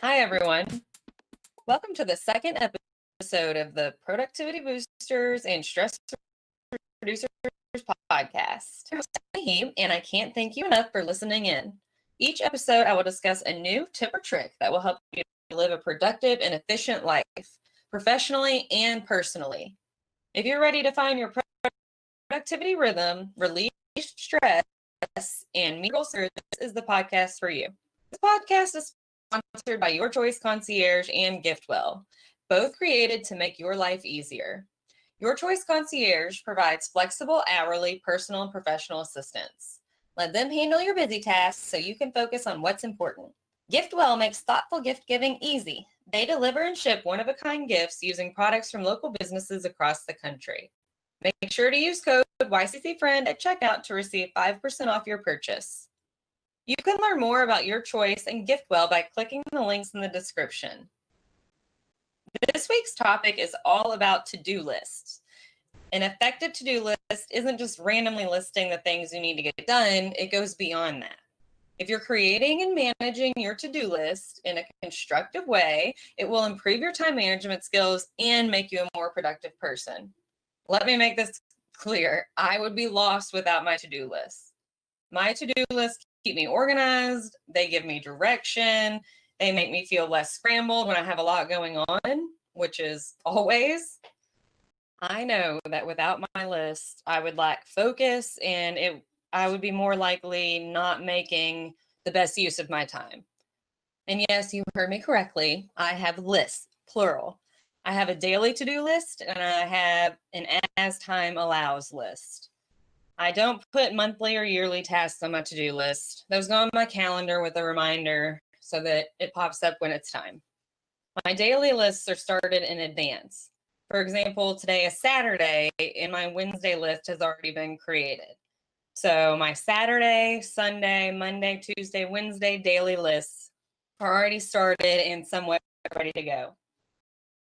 Hi, everyone. Welcome to the second episode of the Productivity Boosters and Stress Producers podcast. I'm Naheem, and I can't thank you enough for listening in. Each episode, I will discuss a new tip or trick that will help you live a productive and efficient life, professionally and personally. If you're ready to find your productivity rhythm, relieve stress, and meet goals, this is the podcast for you. This podcast is sponsored by Your Choice Concierge and GiftWell, both created to make your life easier. Your Choice Concierge provides flexible hourly personal and professional assistance. Let them handle your busy tasks so you can focus on what's important. GiftWell makes thoughtful gift giving easy. They deliver and ship one-of-a-kind gifts using products from local businesses across the country. Make sure to use code YCCFriend at checkout to receive 5% off your purchase. You can learn more about Your Choice and GiftWell by clicking the links in the description. This week's topic is all about to-do lists. An effective to-do list isn't just randomly listing the things you need to get done, it goes beyond that. If you're creating and managing your to-do list in a constructive way, it will improve your time management skills and make you a more productive person. Let me make this clear. I would be lost without my to-do list. My to-do lists keep me organized. They give me direction. They make me feel less scrambled when I have a lot going on, which is always. I know that without my list, I would lack focus and I would be more likely not making the best use of my time. And yes, you heard me correctly. I have lists, plural. I have a daily to-do list and I have an as time allows list. I don't put monthly or yearly tasks on my to-do list. Those go on my calendar with a reminder so that it pops up when it's time. My daily lists are started in advance. For example, today is Saturday and my Wednesday list has already been created. So my Saturday, Sunday, Monday, Tuesday, Wednesday daily lists are already started and somewhat ready to go.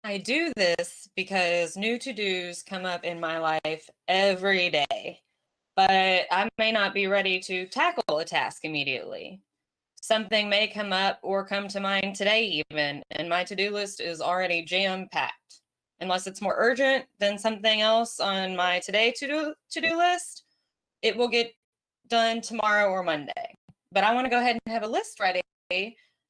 I do this because new to-dos come up in my life every day, but I may not be ready to tackle a task immediately. Something may come up or come to mind today even, and my to-do list is already jam-packed. Unless it's more urgent than something else on my today to-do list, it will get done tomorrow or Monday. But I want to go ahead and have a list ready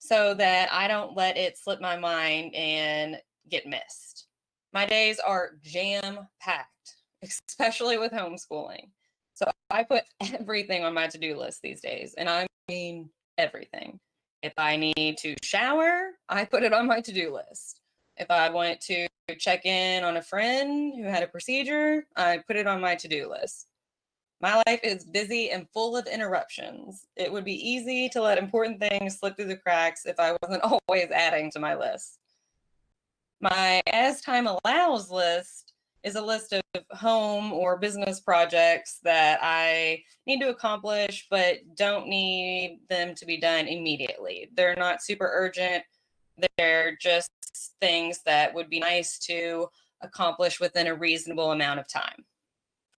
so that I don't let it slip my mind and get missed. My days are jam-packed, especially with homeschooling. So I put everything on my to-do list these days, and I mean everything. If I need to shower, I put it on my to-do list. If I want to check in on a friend who had a procedure, I put it on my to-do list. My life is busy and full of interruptions. It would be easy to let important things slip through the cracks if I wasn't always adding to my list. My as time allows list is a list of home or business projects that I need to accomplish, but don't need them to be done immediately. They're not super urgent. They're just things that would be nice to accomplish within a reasonable amount of time.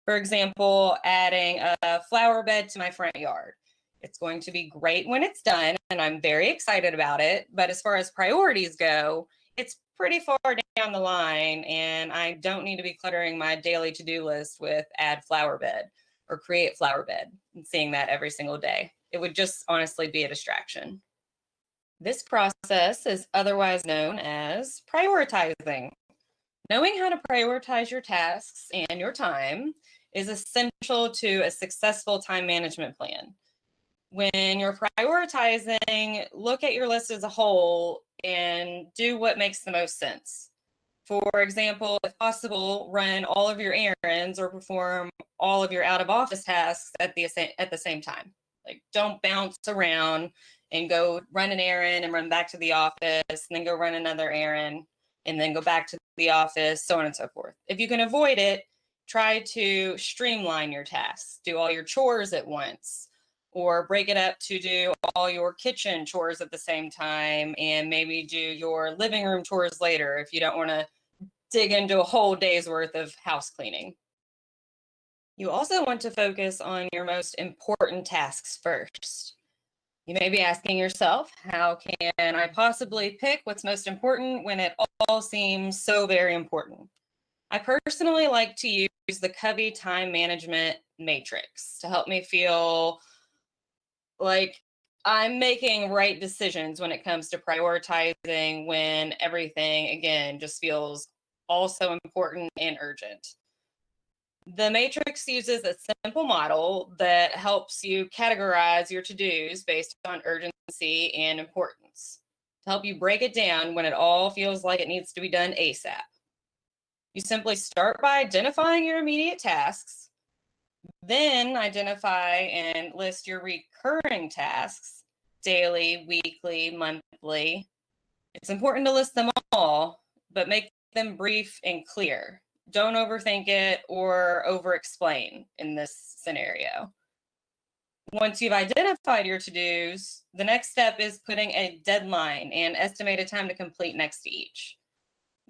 For example, adding a flower bed to my front yard. It's going to be great when it's done, and I'm very excited about it. But as far as priorities go, it's pretty far down the line, and I don't need to be cluttering my daily to-do list with add flower bed or create flower bed and seeing that every single day. It would just honestly be a distraction. This process is otherwise known as prioritizing. Knowing how to prioritize your tasks and your time is essential to a successful time management plan. When you're prioritizing, look at your list as a whole and do what makes the most sense. For example, if possible, run all of your errands or perform all of your out-of-office tasks at the same time. Like, don't bounce around and go run an errand and run back to the office and then go run another errand and then go back to the office, so on and so forth. If you can avoid it, try to streamline your tasks. Do all your chores at once, or break it up to do all your kitchen chores at the same time and maybe do your living room chores later if you don't want to dig into a whole day's worth of house cleaning. You also want to focus on your most important tasks first. You may be asking yourself, how can I possibly pick what's most important when it all seems so very important? I personally like to use the Covey time management matrix to help me feel like I'm making right decisions when it comes to prioritizing when everything, again, just feels also important and urgent. The matrix uses a simple model that helps you categorize your to-dos based on urgency and importance to help you break it down when it all feels like it needs to be done ASAP. You simply start by identifying your immediate tasks, then identify and list your recurring tasks, daily, weekly, monthly. It's important to list them all, but make them brief and clear. Don't overthink it or over-explain in this scenario. Once you've identified your to-dos, the next step is putting a deadline and estimated time to complete next to each.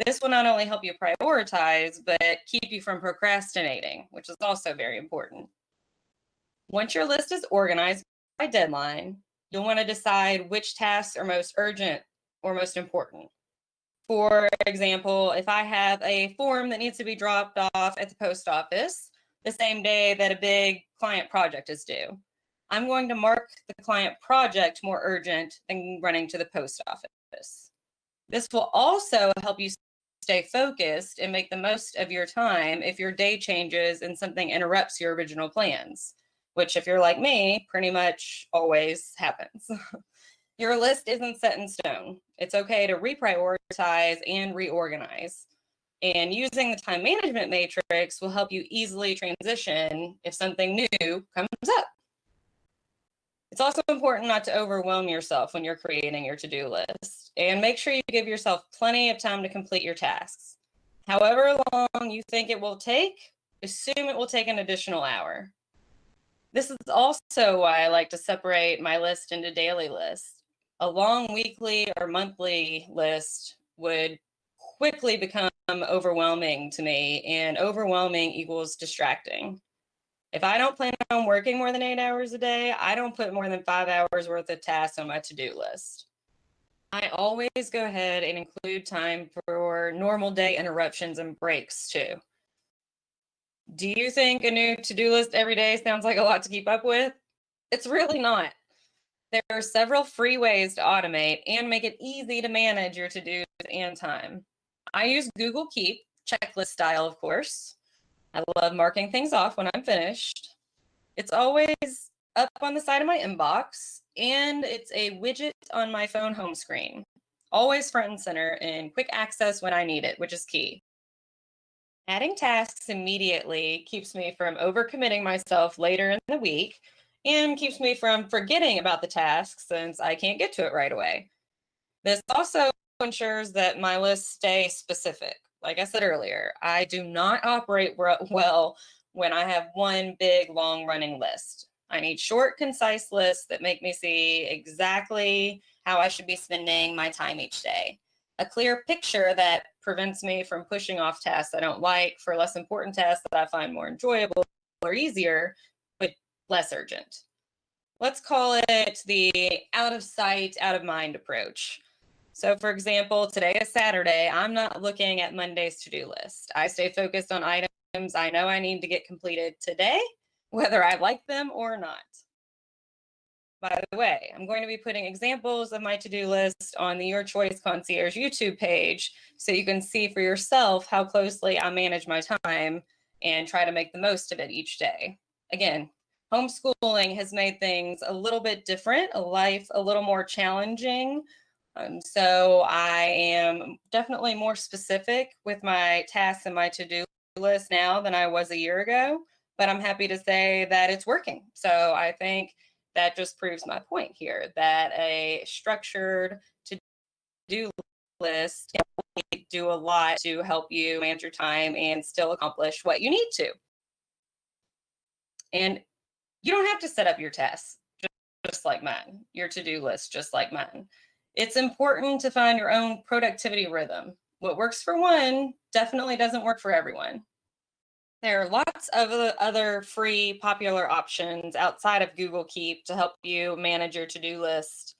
This will not only help you prioritize, but keep you from procrastinating, which is also very important. Once your list is organized by deadline, you'll want to decide which tasks are most urgent or most important. For example, if I have a form that needs to be dropped off at the post office the same day that a big client project is due, I'm going to mark the client project more urgent than running to the post office. This will also help you stay focused and make the most of your time if your day changes and something interrupts your original plans, which, if you're like me, pretty much always happens. Your list isn't set in stone. It's okay to reprioritize and reorganize. And using the time management matrix will help you easily transition if something new comes up. It's also important not to overwhelm yourself when you're creating your to-do list, and make sure you give yourself plenty of time to complete your tasks. However long you think it will take, assume it will take an additional hour. This is also why I like to separate my list into daily lists. A long weekly or monthly list would quickly become overwhelming to me, and overwhelming equals distracting. If I don't plan on working more than 8 hours a day, I don't put more than 5 hours worth of tasks on my to-do list. I always go ahead and include time for normal day interruptions and breaks too. Do you think a new to-do list every day sounds like a lot to keep up with? It's really not. There are several free ways to automate and make it easy to manage your to-dos and time. I use Google Keep, checklist style, of course. I love marking things off when I'm finished. It's always up on the side of my inbox, and it's a widget on my phone home screen. Always front and center and quick access when I need it, which is key. Adding tasks immediately keeps me from overcommitting myself later in the week and keeps me from forgetting about the task since I can't get to it right away. This also ensures that my lists stay specific. Like I said earlier, I do not operate well when I have one big, long running list. I need short, concise lists that make me see exactly how I should be spending my time each day. A clear picture that prevents me from pushing off tasks I don't like for less important tasks that I find more enjoyable or easier, but less urgent. Let's call it the out of sight, out of mind approach. So, for example, today is Saturday. I'm not looking at Monday's to-do list. I stay focused on items I know I need to get completed today, whether I like them or not. By the way, I'm going to be putting examples of my to-do list on the Your Choice Concierge YouTube page so you can see for yourself how closely I manage my time and try to make the most of it each day. Again, homeschooling has made things a little bit different, life a little more challenging. So I am definitely more specific with my tasks and my to-do list now than I was a year ago, but I'm happy to say that it's working. So I think that just proves my point here that a structured to-do list can do a lot to help you manage your time and still accomplish what you need to. And you don't have to set up your tasks just like mine, your to-do list just like mine. It's important to find your own productivity rhythm. What works for one definitely doesn't work for everyone. There are lots of other free popular options outside of Google Keep to help you manage your to-do list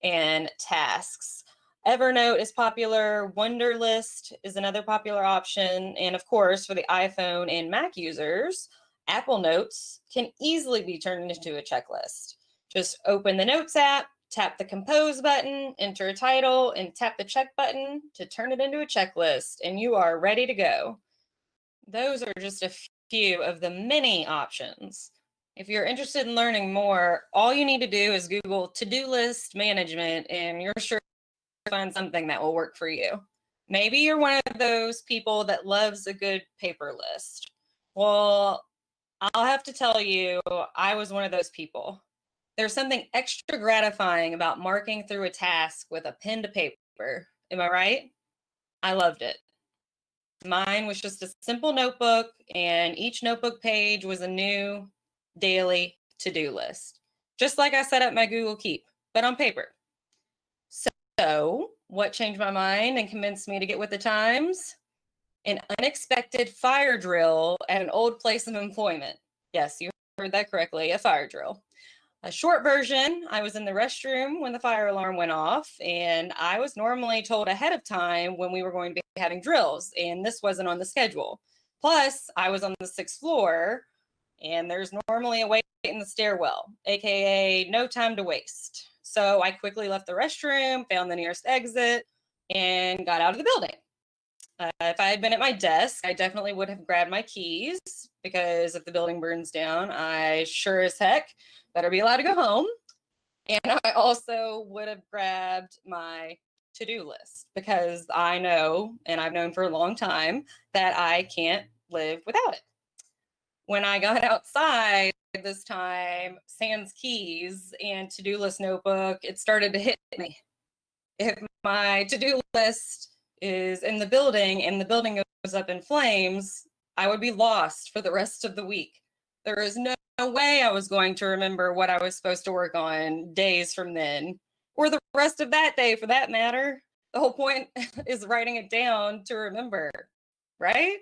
and tasks. Evernote is popular. Wunderlist is another popular option. And of course, for the iPhone and Mac users, Apple Notes can easily be turned into a checklist. Just open the Notes app, tap the Compose button, enter a title, and tap the check button to turn it into a checklist, and you are ready to go. Those are just a few of the many options. If you're interested in learning more, all you need to do is Google to-do list management, and you're sure to find something that will work for you. Maybe you're one of those people that loves a good paper list. Well, I'll have to tell you, I was one of those people. There's something extra gratifying about marking through a task with a pen to paper. Am I right? I loved it. Mine was just a simple notebook, and each notebook page was a new daily to-do list. Just like I set up my Google Keep, but on paper. So, what changed my mind and convinced me to get with the times? An unexpected fire drill at an old place of employment. Yes, you heard that correctly, a fire drill. A short version, I was in the restroom when the fire alarm went off, and I was normally told ahead of time when we were going to be having drills, and this wasn't on the schedule. Plus, I was on the 6th floor, and there's normally a wait in the stairwell, aka no time to waste. So I quickly left the restroom, found the nearest exit, and got out of the building. If I had been at my desk, I definitely would have grabbed my keys, because if the building burns down, I sure as heck better be allowed to go home. And I also would have grabbed my to-do list, because I know, and I've known for a long time, that I can't live without it. When I got outside this time, sans keys and to-do list notebook, it started to hit me. If my to-do list is in the building and the building goes up in flames, I would be lost for the rest of the week. There is no way I was going to remember what I was supposed to work on days from then, or the rest of that day for that matter. The whole point is writing it down to remember, right?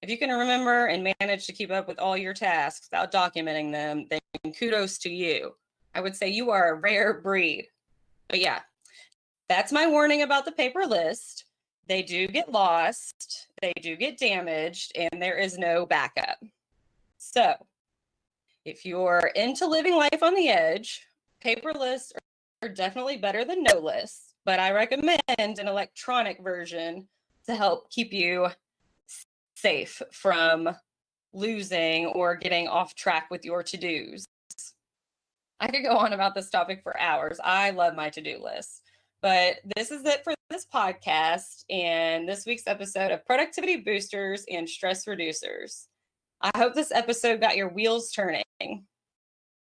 If you can remember and manage to keep up with all your tasks without documenting them, then kudos to you. I would say you are a rare breed. But yeah, that's my warning about the paper list. They do get lost, they do get damaged, and there is no backup. So, if you're into living life on the edge, paper lists are definitely better than no lists, but I recommend an electronic version to help keep you safe from losing or getting off track with your to-dos. I could go on about this topic for hours. I love my to-do list. But this is it for this podcast and this week's episode of Productivity Boosters and Stress Reducers. I hope this episode got your wheels turning.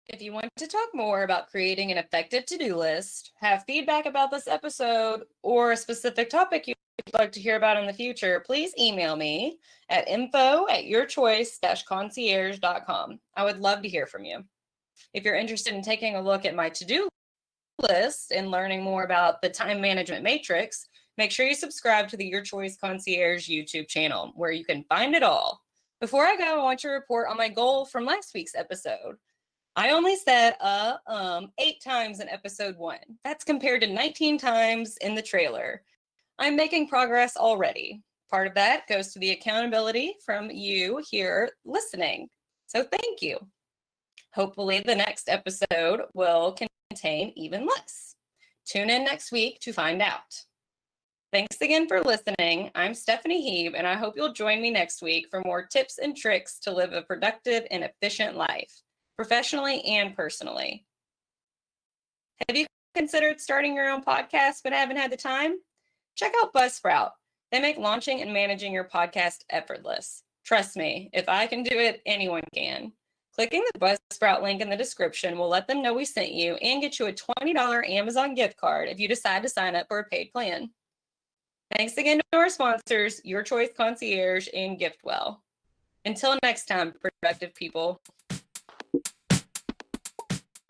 If you want to talk more about creating an effective to-do list, have feedback about this episode, or a specific topic you'd like to hear about in the future, please email me at info@yourchoice-concierge.com. I would love to hear from you. If you're interested in taking a look at my to-do list and learning more about the time management matrix, make sure you subscribe to the Your Choice Concierge YouTube channel, where you can find it all. Before I go, I want to report on my goal from last week's episode. I only said 8 times in episode 1. That's compared to 19 times in the trailer. I'm making progress already. Part of that goes to the accountability from you here listening. So thank you. Hopefully the next episode will contain even less. Tune in next week to find out. Thanks again for listening. I'm Stephanie Heeb, and I hope you'll join me next week for more tips and tricks to live a productive and efficient life, professionally and personally. Have you considered starting your own podcast but haven't had the time? Check out Buzzsprout. They make launching and managing your podcast effortless. Trust me, if I can do it, anyone can. Clicking the Buzzsprout link in the description will let them know we sent you and get you a $20 Amazon gift card if you decide to sign up for a paid plan. Thanks again to our sponsors, Your Choice Concierge and GiftWell. Until next time, productive people.